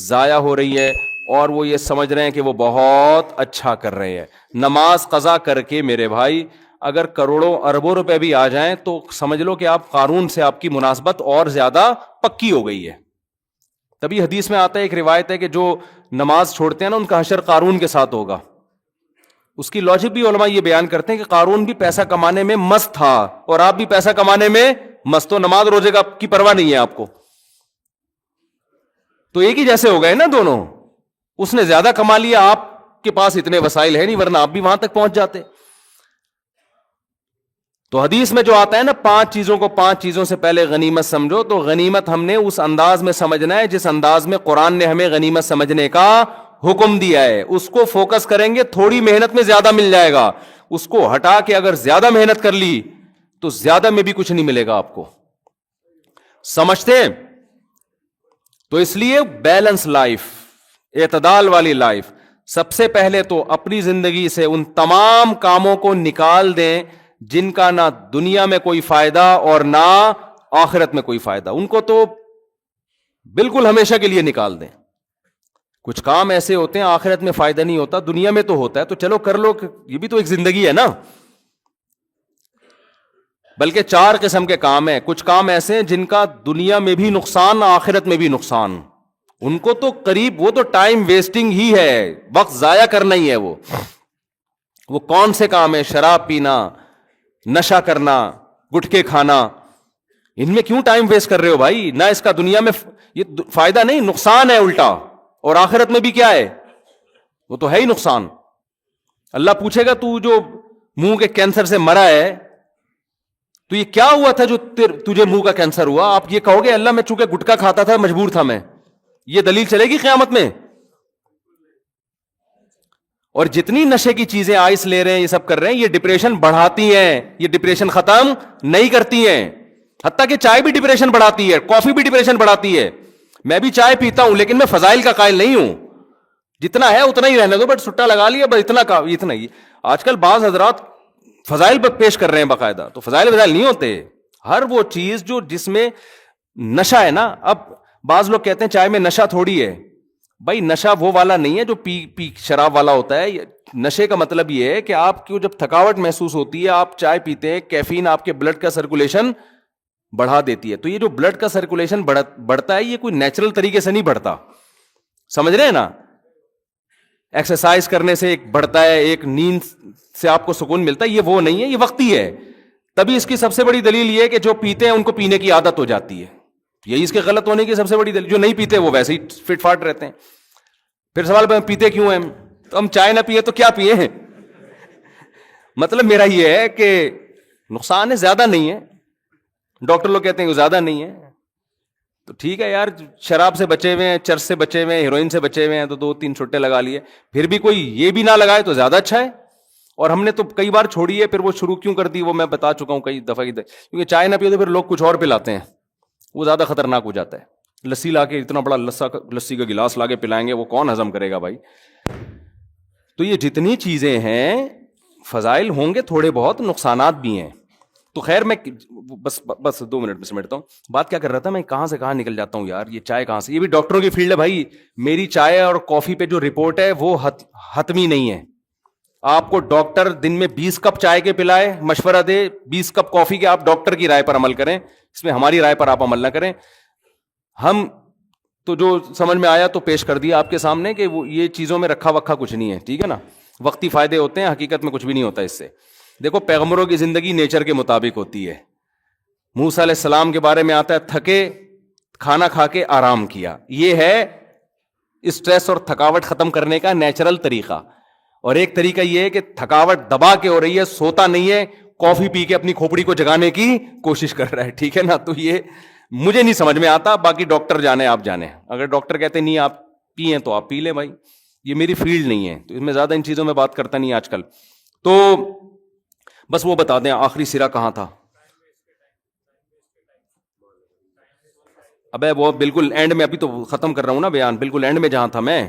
ضائع ہو رہی ہے اور وہ یہ سمجھ رہے ہیں کہ وہ بہت اچھا کر رہے ہیں. نماز قضا کر کے میرے بھائی اگر کروڑوں اربوں روپے بھی آ جائیں تو سمجھ لو کہ آپ قارون سے آپ کی مناسبت اور زیادہ پکی ہو گئی ہے. تبھی حدیث میں آتا ہے, ایک روایت ہے کہ جو نماز چھوڑتے ہیں نا ان کا حشر قارون کے ساتھ ہوگا. اس کی لاجک بھی علماء یہ بیان کرتے ہیں کہ قارون بھی پیسہ کمانے میں مست تھا اور آپ بھی پیسہ کمانے میں مست ہو, نماز روزے کی پرواہ نہیں ہے آپ کو, تو ایک ہی جیسے ہو گئے نا دونوں. اس نے زیادہ کما لیا, آپ کے پاس اتنے وسائل ہے نہیں ورنہ آپ بھی وہاں تک پہنچ جاتے. تو حدیث میں جو آتا ہے نا 5 چیزوں کو 5 چیزوں سے پہلے غنیمت سمجھو, تو غنیمت ہم نے اس انداز میں سمجھنا ہے جس انداز میں قرآن نے ہمیں غنیمت سمجھنے کا حکم دیا ہے. اس کو فوکس کریں گے تھوڑی محنت میں زیادہ مل جائے گا, اس کو ہٹا کے اگر زیادہ محنت کر لی تو زیادہ میں بھی کچھ نہیں ملے گا آپ کو. سمجھتے ہیں؟ تو اس لیے بیلنس لائف, اعتدال والی لائف. سب سے پہلے تو اپنی زندگی سے ان تمام کاموں کو نکال دیں جن کا نہ دنیا میں کوئی فائدہ اور نہ آخرت میں کوئی فائدہ, ان کو تو بالکل ہمیشہ کے لیے نکال دیں. کچھ کام ایسے ہوتے ہیں آخرت میں فائدہ نہیں ہوتا, دنیا میں تو ہوتا ہے, تو چلو کر لو, یہ بھی تو ایک زندگی ہے نا. بلکہ 4 قسم کے کام ہیں. کچھ کام ایسے ہیں جن کا دنیا میں بھی نقصان آخرت میں بھی نقصان, ان کو تو قریب وہ تو ٹائم ویسٹنگ ہی ہے, وقت ضائع کرنا ہی ہے. وہ کون سے کام ہیں؟ شراب پینا, نشہ کرنا, گٹکے کھانا. ان میں کیوں ٹائم ویسٹ کر رہے ہو بھائی؟ نہ اس کا دنیا میں یہ فائدہ نہیں, نقصان ہے الٹا, اور آخرت میں بھی کیا ہے؟ وہ تو ہے ہی نقصان. اللہ پوچھے گا تو جو منہ کے کینسر سے مرا ہے تو یہ کیا ہوا تھا جو تجھے منہ کا کینسر ہوا؟ آپ یہ کہو گے اللہ میں چونکہ گٹکا کھاتا تھا مجبور تھا میں. یہ دلیل چلے گی قیامت میں؟ اور جتنی نشے کی چیزیں آئس لے رہے ہیں, یہ سب کر رہے ہیں, یہ ڈپریشن بڑھاتی ہیں, یہ ڈپریشن ختم نہیں کرتی ہیں. حتیٰ کہ چائے بھی ڈپریشن بڑھاتی ہے, کافی بھی ڈپریشن بڑھاتی ہے. میں بھی چائے پیتا ہوں لیکن میں فضائل کا قائل نہیں ہوں. جتنا ہے اتنا ہی رہنے دو, بٹ سٹا لگا لیا بس اتنا ہی. آج کل بعض حضرات فضائل پیش کر رہے ہیں باقاعدہ, تو فضائل نہیں ہوتے. ہر وہ چیز جو جس میں نشہ ہے نا, اب بعض لوگ کہتے ہیں چائے میں نشہ تھوڑی ہے. بھائی نشہ وہ والا نہیں ہے جو پی شراب والا ہوتا ہے. نشے کا مطلب یہ ہے کہ آپ کو جب تھکاوٹ محسوس ہوتی ہے, آپ چائے پیتے ہیں, کیفین آپ کے بلڈ کا سرکولیشن بڑھا دیتی ہے. تو یہ جو بلڈ کا سرکولیشن بڑھتا ہے, یہ کوئی نیچرل طریقے سے نہیں بڑھتا, سمجھ رہے ہیں نا. ایکسرسائز کرنے سے ایک بڑھتا ہے, ایک نیند سے آپ کو سکون ملتا ہے, یہ وہ نہیں ہے, یہ وقتی ہے. تبھی اس کی سب سے بڑی دلیل یہ ہے کہ جو پیتے ہیں ان کو پینے کی عادت ہو جاتی ہے. یہی اس کے غلط ہونے کی سب سے بڑی دلیل. جو نہیں پیتے وہ ویسے ہی فٹ فاٹ رہتے ہیں. پھر سوال پیتے کیوں ہیں؟ تو ہم چائے نہ پیے تو کیا پیے ہیں؟ مطلب میرا یہ ہے کہ نقصان ہے, زیادہ نہیں ہے. ڈاکٹر لوگ کہتے ہیں وہ زیادہ نہیں ہے, تو ٹھیک ہے یار. شراب سے بچے ہوئے ہیں, چرس سے بچے ہوئے ہیں, ہیروئن سے بچے ہوئے ہیں, تو 2-3 چھٹے لگا لیے. پھر بھی کوئی یہ بھی نہ لگائے تو زیادہ اچھا ہے. اور ہم نے تو کئی بار چھوڑی ہے, پھر وہ شروع کیوں کر دی وہ میں بتا چکا ہوں کئی دفعہ. کیونکہ چائے نہ پیو تو پھر لوگ کچھ اور پلاتے ہیں, وہ زیادہ خطرناک ہو جاتا ہے. لسی لا کے, اتنا بڑا لسی کا گلاس لا کے پلائیں گے, وہ کون ہضم کرے گا بھائی؟ تو یہ جتنی چیزیں ہیں فضائل ہوں گے, تھوڑے بہت نقصانات بھی ہیں. تو خیر میں بس 2 منٹ میں سمیٹتا ہوں. بات کیا کر رہا تھا میں, کہاں سے کہاں نکل جاتا ہوں یار. یہ چائے کہاں سے, یہ بھی ڈاکٹروں کی فیلڈ ہے بھائی. میری چائے اور کافی پہ جو رپورٹ ہے وہ حتمی نہیں ہے. آپ کو ڈاکٹر دن میں 20 کپ چائے کے پلائے, مشورہ دے 20 کپ کافی کے, آپ ڈاکٹر کی رائے پر عمل کریں, اس میں ہماری رائے پر آپ عمل نہ کریں. ہم تو جو سمجھ میں آیا تو پیش کر دیا آپ کے سامنے کہ وہ یہ چیزوں میں رکھا وکھا کچھ نہیں ہے, ٹھیک ہے نا. وقتی فائدے ہوتے ہیں, حقیقت میں کچھ بھی نہیں ہوتا اس سے. دیکھو پیغمبروں کی زندگی نیچر کے مطابق ہوتی ہے. موسیٰ علیہ السلام کے بارے میں آتا ہے تھکے, کھانا کھا کے آرام کیا. یہ ہے اسٹریس اور تھکاوٹ ختم کرنے کا نیچرل طریقہ. اور ایک طریقہ یہ ہے کہ تھکاوٹ دبا کے ہو رہی ہے, سوتا نہیں ہے, کافی پی کے اپنی کھوپڑی کو جگانے کی کوشش کر رہا ہے, ٹھیک ہے نا. تو یہ مجھے نہیں سمجھ میں آتا, باقی ڈاکٹر جانے, آپ جانے. اگر ڈاکٹر کہتے نہیں آپ پیئیں تو آپ پی لیں بھائی, یہ میری فیلڈ نہیں ہے, تو اس میں زیادہ ان چیزوں میں بات کرتا نہیں آج کل. تو بس وہ بتا دیں آخری سرا کہاں تھا. ابے وہ بالکل اینڈ میں, ابھی تو ختم کر رہا ہوں نا بیان, بالکل اینڈ میں جہاں تھا میں.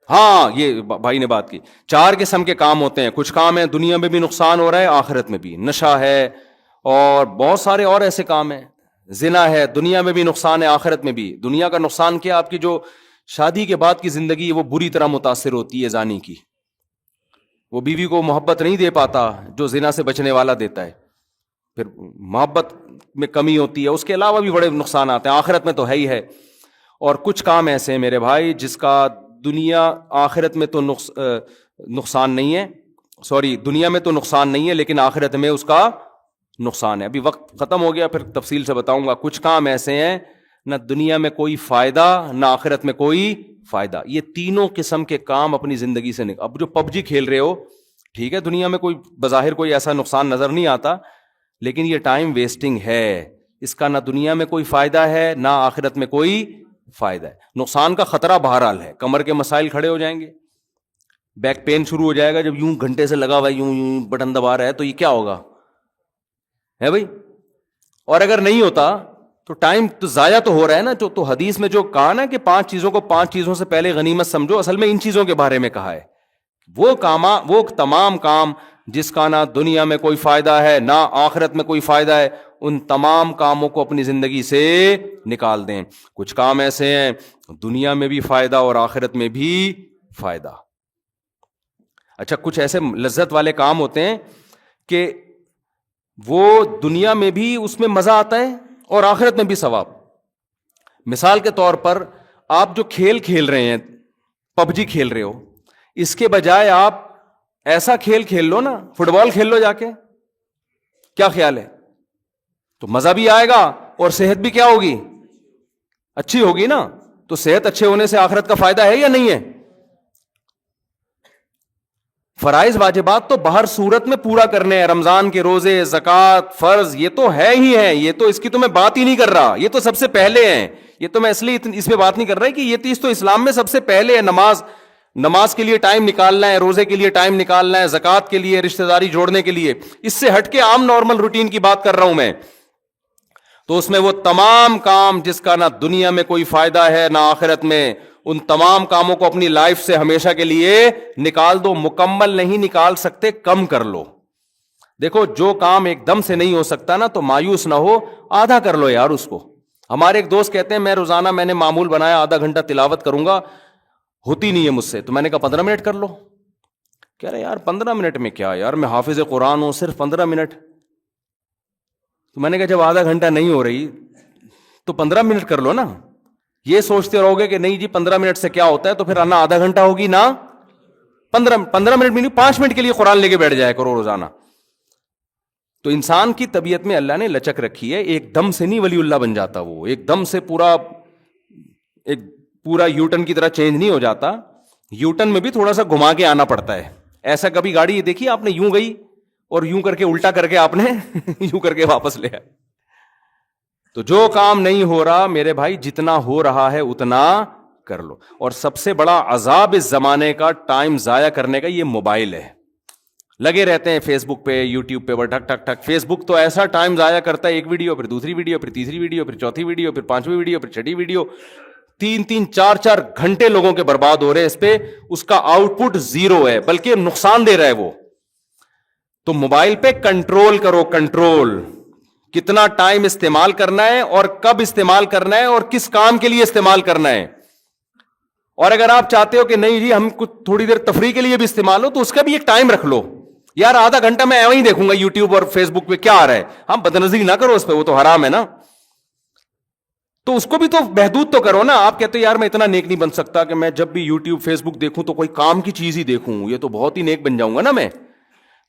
ہاں یہ بھائی نے بات کی, 4 قسم کے کام ہوتے ہیں. کچھ کام ہے دنیا میں بھی نقصان ہو رہا ہے, آخرت میں بھی. نشہ ہے, اور بہت سارے اور ایسے کام ہیں. زنا ہے, دنیا میں بھی نقصان ہے, آخرت میں بھی. دنیا کا نقصان کیا, آپ کی جو شادی کے بعد کی زندگی ہے وہ بری طرح متاثر ہوتی ہے زانی کی. وہ بیوی کو محبت نہیں دے پاتا جو زنا سے بچنے والا دیتا ہے, پھر محبت میں کمی ہوتی ہے. اس کے علاوہ بھی بڑے نقصانات ہیں, آخرت میں تو ہے ہی ہے. اور کچھ کام ایسے ہیں میرے بھائی جس کا دنیا آخرت میں تو نقصان نہیں ہے, سوری دنیا میں تو نقصان نہیں ہے لیکن آخرت میں اس کا نقصان ہے. ابھی وقت ختم ہو گیا, پھر تفصیل سے بتاؤں گا. کچھ کام ایسے ہیں نہ دنیا میں کوئی فائدہ نہ آخرت میں کوئی فائدہ. یہ تینوں قسم کے کام اپنی زندگی سے اب جو پب جی کھیل رہے ہو, ٹھیک ہے دنیا میں کوئی بظاہر کوئی ایسا نقصان نظر نہیں آتا, لیکن یہ ٹائم ویسٹنگ ہے. اس کا نہ دنیا میں کوئی فائدہ ہے نہ آخرت میں کوئی فائدہ ہے. نقصان کا خطرہ بہرحال ہے, کمر کے مسائل کھڑے ہو جائیں گے, بیک پین شروع ہو جائے گا. جب یوں گھنٹے سے لگا ہوا یوں بٹن دبا رہا ہے تو یہ کیا ہوگا ہے بھائی. اور اگر نہیں ہوتا تو ٹائم تو ضائع تو ہو رہا ہے نا. تو حدیث میں جو کہا نا کہ 5 چیزوں کو 5 چیزوں سے پہلے غنیمت سمجھو, اصل میں ان چیزوں کے بارے میں کہا ہے. وہ تمام کام جس کا نہ دنیا میں کوئی فائدہ ہے نہ آخرت میں کوئی فائدہ ہے, ان تمام کاموں کو اپنی زندگی سے نکال دیں. کچھ کام ایسے ہیں دنیا میں بھی فائدہ اور آخرت میں بھی فائدہ. اچھا, کچھ ایسے لذت والے کام ہوتے ہیں کہ وہ دنیا میں بھی اس میں مزہ آتا ہے اور آخرت میں بھی ثواب. مثال کے طور پر آپ جو کھیل کھیل رہے ہیں, پب جی کھیل رہے ہو, اس کے بجائے آپ ایسا کھیل کھیل لو نا, فٹ بال کھیل لو جا کے, کیا خیال ہے؟ تو مزہ بھی آئے گا اور صحت بھی کیا ہوگی, اچھی ہوگی نا. تو صحت اچھے ہونے سے آخرت کا فائدہ ہے یا نہیں ہے؟ فرائض واجبات تو باہر صورت میں پورا کرنے ہیں, رمضان کے روزے, زکوٰۃ, فرض, یہ تو ہے ہی ہے. یہ تو اس کی تو میں بات ہی نہیں کر رہا, یہ تو سب سے پہلے ہیں. یہ تو میں اس لیے اس پہ بات نہیں کر رہا کہ یہ چیز تو اسلام میں سب سے پہلے ہے. نماز کے لیے ٹائم نکالنا ہے, روزے کے لیے ٹائم نکالنا ہے, زکوٰۃ کے لیے, رشتہ داری جوڑنے کے لیے. اس سے ہٹ کے عام نارمل روٹین کی بات کر رہا ہوں میں. تو اس میں وہ تمام کام جس کا نہ دنیا میں کوئی فائدہ ہے نہ آخرت میں, ان تمام کاموں کو اپنی لائف سے ہمیشہ کے لیے نکال دو. مکمل نہیں نکال سکتے, کم کر لو. دیکھو جو کام ایک دم سے نہیں ہو سکتا نا تو مایوس نہ ہو, آدھا کر لو یار اس کو. ہمارے ایک دوست کہتے ہیں میں روزانہ میں نے معمول بنایا آدھا گھنٹہ تلاوت کروں گا, ہوتی نہیں ہے مجھ سے. تو میں نے کہا 15 منٹ کر لو. کہہ رہے یار 15 منٹ میں کیا یار, میں حافظ قرآن ہوں, صرف 15 منٹ. تو میں نے کہا جب آدھا گھنٹہ نہیں ہو رہی تو 15 منٹ کر لو نا. یہ سوچتے رہو گے کہ نہیں جی 15 منٹ سے کیا ہوتا ہے, تو پھر نہ آدھا گھنٹہ ہوگی نہ 15 منٹ بھی نہیں, 5 منٹ کے لیے قرآن لے کے بیٹھ جایا کرو روزانہ. تو انسان کی طبیعت میں اللہ نے لچک رکھی ہے, ایک دم سے نہیں ولی اللہ بن جاتا. وہ ایک دم سے پورا یوٹن کی طرح چینج نہیں ہو جاتا. یوٹن میں بھی تھوڑا سا گھما کے آنا پڑتا ہے. ایسا کبھی گاڑی یہ دیکھی آپ نے یوں گئی اور یوں کر کے الٹا کر کے آپ نے یوں کر کے واپس لے آئے. تو جو کام نہیں ہو رہا میرے بھائی, جتنا ہو رہا ہے اتنا کر لو. اور سب سے بڑا عذاب اس زمانے کا ٹائم ضائع کرنے کا یہ موبائل ہے. لگے رہتے ہیں فیس بک پہ, یوٹیوب پہ, ٹک ٹک ٹک. فیس بک تو ایسا ٹائم ضائع کرتا ہے, ایک ویڈیو, پھر دوسری ویڈیو, پھر تیسری ویڈیو, پھر چوتھی ویڈیو, پھر 5ویں ویڈیو, پھر 6ٹھی ویڈیو. 3 4 گھنٹے لوگوں کے برباد ہو رہے اس پہ. اس کا آؤٹ پٹ 0 ہے, بلکہ نقصان دے رہا ہے وہ. تو موبائل پہ کنٹرول کرو, کنٹرول. کتنا ٹائم استعمال کرنا ہے اور کب استعمال کرنا ہے اور کس کام کے لیے استعمال کرنا ہے. اور اگر آپ چاہتے ہو کہ نہیں جی ہم کچھ تھوڑی دیر تفریح کے لیے بھی استعمال ہو, تو اس کا بھی ایک ٹائم رکھ لو. یار آدھا گھنٹہ میں ایویں ہی دیکھوں گا یوٹیوب اور فیس بک پہ کیا آ رہا ہے. ہم بدنظری نہ کرو اس پہ, وہ تو حرام ہے نا. تو اس کو بھی تو محدود تو کرو نا. آپ کہتے یار میں اتنا نیک نہیں بن سکتا کہ میں جب بھی یوٹیوب فیس بک دیکھوں تو کوئی کام کی چیز ہی دیکھوں, یہ تو بہت ہی نیک بن جاؤں گا نا میں.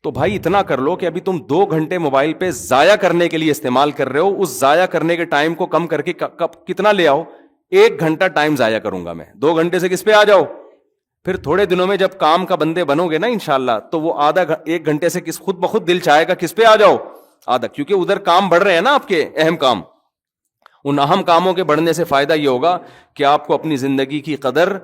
تو بھائی اتنا کر لو کہ ابھی تم 2 گھنٹے موبائل پہ ضائع کرنے کے لیے استعمال کر رہے ہو, اس ضائع کرنے کے ٹائم کو کم کر کے کتنا لے آؤ. 1 گھنٹہ ٹائم ضائع کروں گا میں, 2 گھنٹے سے کس پہ آ جاؤ. پھر تھوڑے دنوں میں جب کام کا بندے بنو گے نا انشاءاللہ, تو وہ 1 گھنٹے سے خود بخود دل چاہے گا کس پہ آ جاؤ, آدھا. کیونکہ ادھر کام بڑھ رہے ہیں نا آپ کے اہم کام. ان اہم کاموں کے بڑھنے سے فائدہ یہ ہوگا کہ آپ کو اپنی زندگی کی قدر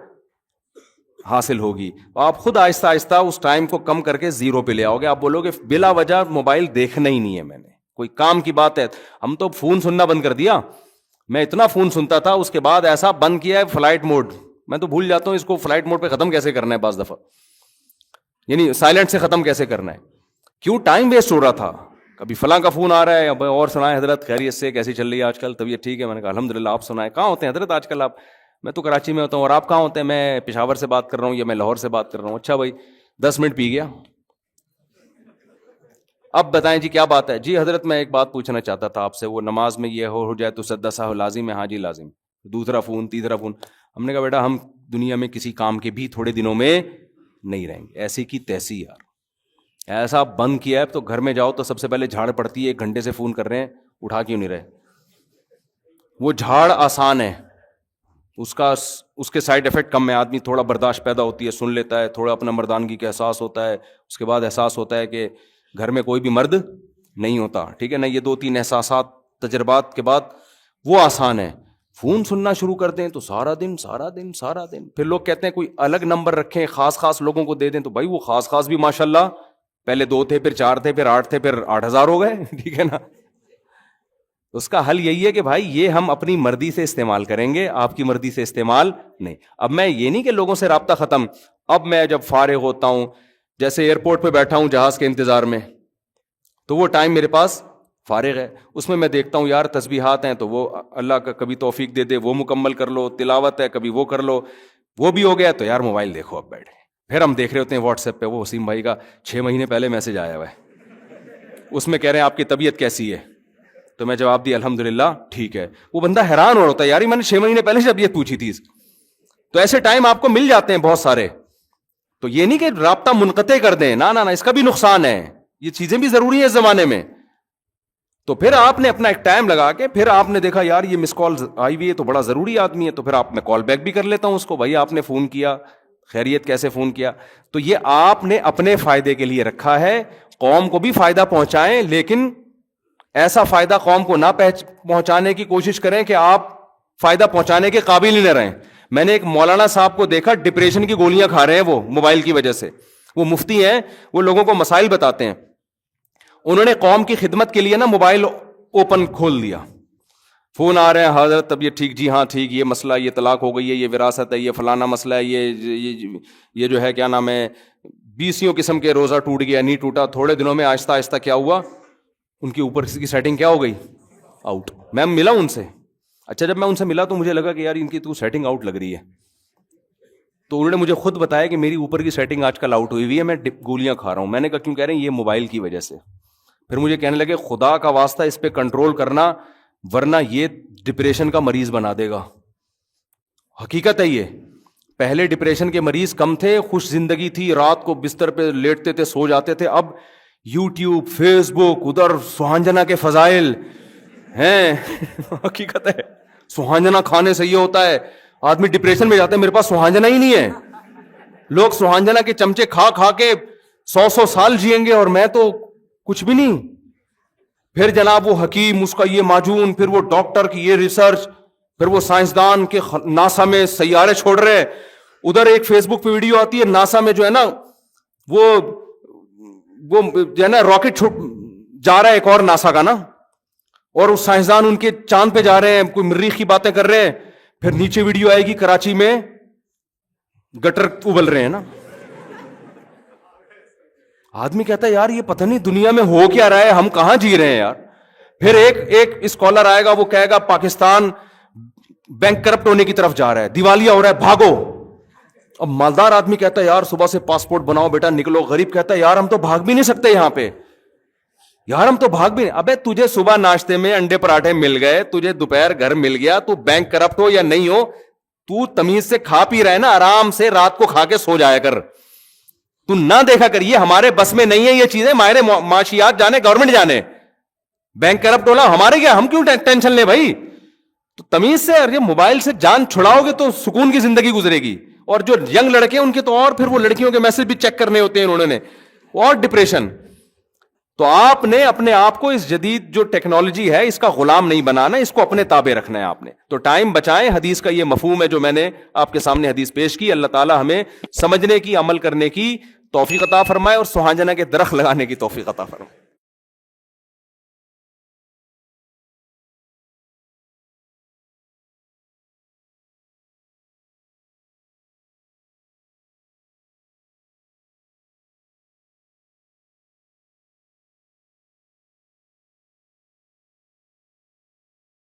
حاصل ہوگی. آپ خود آہستہ آہستہ اس ٹائم کو کم کر کے 0 پہ لے آؤ گے. آپ بولو گے بلا وجہ موبائل دیکھنا ہی نہیں ہے میں نے, کوئی کام کی بات ہے. ہم تو فون سننا بند کر دیا. میں اتنا فون سنتا تھا, اس کے بعد ایسا بند کیا ہے فلائٹ موڈ. میں تو بھول جاتا ہوں اس کو فلائٹ موڈ پہ ختم کیسے کرنا ہے بعض دفعہ, یعنی سائلنٹ سے ختم کیسے کرنا ہے. کیوں؟ ٹائم ویسٹ ہو رہا تھا. کبھی فلاں کا فون آ رہا ہے, اب اور سنائیں حضرت خیریت سے, کیسی چل رہی ہے آج کل, طبیعت ٹھیک ہے؟ میں نے کہا الحمدللہ, آپ سنائیں کہاں ہوتے ہیں حضرت آج کل آپ؟ میں تو کراچی میں ہوتا ہوں. اور آپ کہاں ہوتے ہیں؟ میں پشاور سے بات کر رہا ہوں, یا میں لاہور سے بات کر رہا ہوں. اچھا بھائی 10 منٹ پی گیا, اب بتائیں جی کیا بات ہے؟ جی حضرت میں ایک بات پوچھنا چاہتا تھا آپ سے, وہ نماز میں یہ ہو جائے تو سجدہ سہو لازم ہے؟ ہاں جی لازم. دوسرا فون, تیسرا فون. ہم نے کہا بیٹا ہم دنیا میں کسی کام کے بھی تھوڑے دنوں میں نہیں رہیں گے, ایسی کی تیسی یار. ایسا بند کیا ہے تو گھر میں جاؤ تو سب سے پہلے جھاڑ پڑتی ہے, 1 گھنٹے سے فون کر رہے ہیں, اٹھا کیوں نہیں رہے؟ وہ جھاڑ آسان ہے, اس کے سائڈ افیکٹ کم ہے, آدمی تھوڑا برداشت پیدا ہوتی ہے, سن لیتا ہے, تھوڑا اپنا مردانگی کا احساس ہوتا ہے, اس کے بعد احساس ہوتا ہے کہ گھر میں کوئی بھی مرد نہیں ہوتا, ٹھیک ہے نا. یہ 2-3 احساسات تجربات کے بعد وہ آسان ہے. فون سننا شروع کر دیں تو سارا دن. پھر لوگ کہتے ہیں کوئی الگ نمبر رکھیں, خاص لوگوں کو دے دیں, تو بھائی وہ خاص بھی ماشاءاللہ پہلے 2 تھے, پھر 4 تھے, پھر 8 تھے, پھر 8000 ہو گئے, ٹھیک ہے نا. اس کا حل یہی ہے کہ بھائی یہ ہم اپنی مرضی سے استعمال کریں گے, آپ کی مرضی سے استعمال نہیں. اب میں یہ نہیں کہ لوگوں سے رابطہ ختم, اب میں جب فارغ ہوتا ہوں, جیسے ایئرپورٹ پہ بیٹھا ہوں جہاز کے انتظار میں, تو وہ ٹائم میرے پاس فارغ ہے, اس میں دیکھتا ہوں یار تسبیحات ہیں تو وہ اللہ کا کبھی توفیق دے دے وہ مکمل کر لو, تلاوت ہے کبھی وہ کر لو, وہ بھی ہو گیا تو یار موبائل دیکھو اب بیٹھے. پھر ہم دیکھ رہے ہوتے ہیں واٹس ایپ پہ وہ وسیم بھائی کا 6 مہینے پہلے میسج آیا ہوا ہے, اس میں کہہ رہے ہیں آپ کی طبیعت کیسی ہے, تو میں جواب دیا الحمدللہ ٹھیک ہے. وہ بندہ حیران ہو رہا ہے, یار میں نے 6 مہینے پہلے سے طبیعت پوچھی تھی. تو ایسے ٹائم آپ کو مل جاتے ہیں بہت سارے. تو یہ نہیں کہ رابطہ منقطع کر دیں, نہ اس کا بھی نقصان ہے, یہ چیزیں بھی ضروری ہیں اس زمانے میں. تو پھر آپ نے اپنا ایک ٹائم لگا کے, پھر آپ نے دیکھا یار یہ مس کال آئی ہوئی ہے تو بڑا ضروری آدمی ہے, تو پھر آپ میں کال بیک بھی کر لیتا ہوں اس کو, بھائی آپ نے فون کیا, خیریت کیسے فون کیا. تو یہ آپ نے اپنے فائدے کے لیے رکھا ہے, قوم کو بھی فائدہ پہنچائیں, لیکن ایسا فائدہ قوم کو نہ پہنچانے کی کوشش کریں کہ آپ فائدہ پہنچانے کے قابل ہی نہ رہیں. میں نے ایک مولانا صاحب کو دیکھا ڈپریشن کی گولیاں کھا رہے ہیں وہ موبائل کی وجہ سے. وہ مفتی ہیں, وہ لوگوں کو مسائل بتاتے ہیں. انہوں نے قوم کی خدمت کے لیے نا موبائل اوپن کھول دیا, فون آ رہے ہیں حضرت طبیعت ٹھیک, جی ہاں ٹھیک, یہ مسئلہ, یہ طلاق ہو گئی ہے, یہ وراثت ہے, یہ فلانا مسئلہ ہے, یہ جو ہے کیا نام ہے 20 قسم کے, روزہ ٹوٹ گیا نہیں ٹوٹا. تھوڑے دنوں میں آہستہ آہستہ کیا ہوا, ان کے اوپر کی سیٹنگ کیا ہو گئی, آؤٹ. میں ملا ان سے, اچھا جب میں ان سے ملا تو مجھے لگا کہ یار ان کی تو سیٹنگ آؤٹ لگ رہی ہے. تو انہوں نے مجھے خود بتایا کہ میری اوپر کی سیٹنگ آج کل آؤٹ ہوئی ہوئی ہے, میں گولیاں کھا رہا ہوں. میں نے کہا کیوں کہہ رہے ہیں؟ یہ موبائل کی وجہ سے. پھر مجھے کہنے لگے خدا کا واسطہ اس پہ کنٹرول کرنا, ورنہ یہ ڈپریشن کا مریض بنا دے گا. حقیقت ہے یہ, پہلے ڈپریشن کے مریض کم تھے, خوش زندگی تھی, رات کو بستر پہ لیٹتے تھے, سو جاتے تھے. اب یوٹیوب, فیس بک, ادھر سہانجنا کے فضائل ہیں. حقیقت ہے, سہانجنا کھانے سے یہ ہوتا ہے آدمی ڈپریشن میں جاتا ہے. میرے پاس سہانجنا ہی نہیں ہے. لوگ سہانجنا کے چمچے کھا کھا کے 100 سال جیئیں گے, اور میں تو کچھ بھی نہیں. پھر جناب وہ حکیم, اس کا یہ معجون, پھر وہ ڈاکٹر کی یہ ریسرچ, پھر وہ سائنسدان کے ناسا میں سیارے چھوڑ رہے. ادھر ایک فیس بک پہ ویڈیو آتی ہے ناسا میں جو ہے نا وہ جو ہے نا راکٹ جا رہا ہے ایک اور ناسا کا نا, اور اس سائنسدان ان کے چاند پہ جا رہے ہیں, کوئی مریخ کی باتیں کر رہے ہیں. پھر نیچے ویڈیو آئے گی کراچی میں گٹر ابل رہے ہیں نا. آدمی کہتا ہے یار یہ پتہ نہیں دنیا میں ہو کیا رہا ہے, ہم کہاں جی رہے ہیں یار. پھر ایک اسکالر آئے گا, وہ کہے گا پاکستان بینک کرپٹ ہونے کی طرف جا رہا ہے, دیوالیہ ہو رہا ہے, بھاگو. اب مالدار آدمی کہتا ہے یار صبح سے پاسپورٹ بناؤ بیٹا نکلو. غریب کہتا ہے یار ہم تو بھاگ بھی نہیں سکتے یہاں پہ, یار ہم تو بھاگ بھی نہیں. ابے تجھے صبح ناشتے میں انڈے پراٹھے مل گئے, تجھے دوپہر گھر مل گیا, تو بینک کرپٹ ہو یا نہیں ہو, تو تمیز سے کھا پی رہا ہے نا, آرام سے رات کو کھا کے سو جایا کر. تو نہ دیکھا کر, یہ ہمارے بس میں نہیں ہے یہ چیزیں, ماہر معاشیات جانے, گورنمنٹ جانے. بینک کرپٹ ہونا ہمارے کیا, ہم کیوں ٹینشن لیں بھائی. تو تمیز سے, اور یہ موبائل سے جان چھڑاؤ گے تو سکون کی زندگی گزرے گی. اور جو ینگ لڑکے ان کے تو اور پھر وہ لڑکیوں کے میسج بھی چیک کرنے ہوتے ہیں انہوں نے, اور ڈپریشن. تو آپ نے اپنے آپ کو اس جدید جو ٹیکنالوجی ہے اس کا غلام نہیں بنانا, اس کو اپنے تابع رکھنا ہے آپ نے. تو ٹائم بچائیں, حدیث کا یہ مفہوم ہے جو میں نے آپ کے سامنے حدیث پیش کی. اللہ تعالی ہمیں سمجھنے کی, عمل کرنے کی توفیق عطا فرمائے, اور سہانجنا کے درخت لگانے کی توفیق عطا فرمائے.